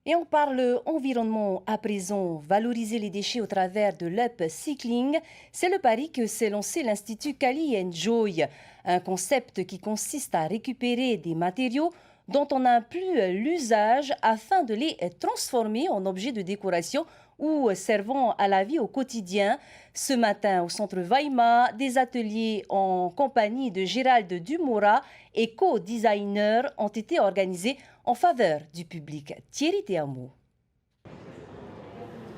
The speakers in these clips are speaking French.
Et on parle environnement à présent, valoriser les déchets au travers de l'upcycling. C'est le pari que s'est lancé l'Institut Cali Enjoy, un concept qui consiste à récupérer des matériaux dont on n'a plus l'usage afin de les transformer en objets de décoration ou servant à la vie au quotidien. Ce matin, au centre Weimar, des ateliers en compagnie de Gérald Dumora, éco-designer, ont été organisés en faveur du public. Thierry Théamo.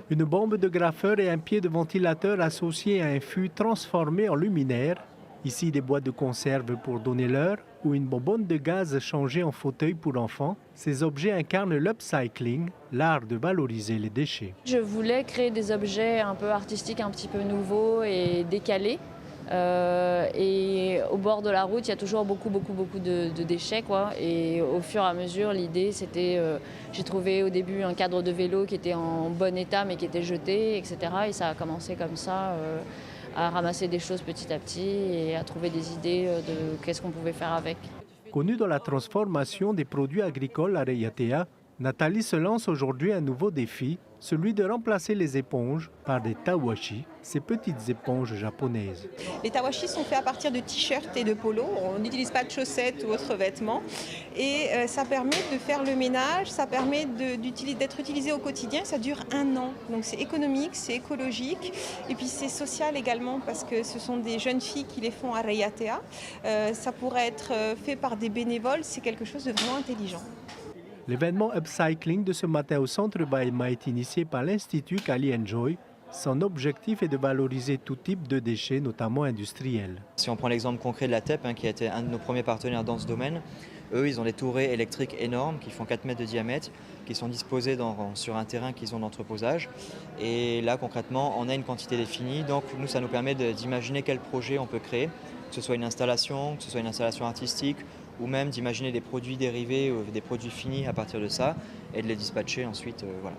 Une bombe de graffeur et un pied de ventilateur associés à un fût transformé en luminaire. Ici, des boîtes de conserve pour donner l'heure ou une bonbonne de gaz changée en fauteuil pour enfants. Ces objets incarnent l'upcycling, l'art de valoriser les déchets. Je voulais créer des objets un peu artistiques, un petit peu nouveaux et décalés. Et au bord de la route, il y a toujours beaucoup de déchets, quoi. Et au fur et à mesure, l'idée, c'était, j'ai trouvé au début un cadre de vélo qui était en bon état mais qui était jeté, etc. Et ça a commencé comme ça, à ramasser des choses petit à petit et à trouver des idées de qu'est-ce qu'on pouvait faire avec. Connue dans la transformation des produits agricoles à Reiatea, Nathalie se lance aujourd'hui un nouveau défi, celui de remplacer les éponges par des tawashi, ces petites éponges japonaises. Les tawashi sont faits à partir de t-shirts et de polos. On n'utilise pas de chaussettes ou autres vêtements. Et ça permet de faire le ménage, ça permet d'être utilisé au quotidien. Ça dure 1 an. Donc c'est économique, c'est écologique. Et puis c'est social également parce que ce sont des jeunes filles qui les font à Reiatea. Ça pourrait être fait par des bénévoles. C'est quelque chose de vraiment intelligent. L'événement upcycling de ce matin au centre Weimar est initié par l'Institut Cali Enjoy. Son objectif est de valoriser tout type de déchets, notamment industriels. Si on prend l'exemple concret de la TEP, qui a été un de nos premiers partenaires dans ce domaine, eux, ils ont des tourées électriques énormes qui font 4 mètres de diamètre, qui sont disposées sur un terrain qu'ils ont d'entreposage. Et là, concrètement, on a une quantité définie. Donc, nous, ça nous permet d'imaginer quel projet on peut créer, que ce soit une installation artistique, ou même d'imaginer des produits dérivés ou des produits finis à partir de ça et de les dispatcher ensuite. Voilà.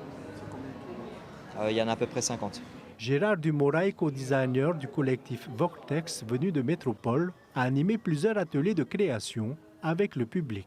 Il y en a à peu près 50. Gérald Dumora, éco-designer du collectif Vortex venu de Métropole, a animé plusieurs ateliers de création avec le public.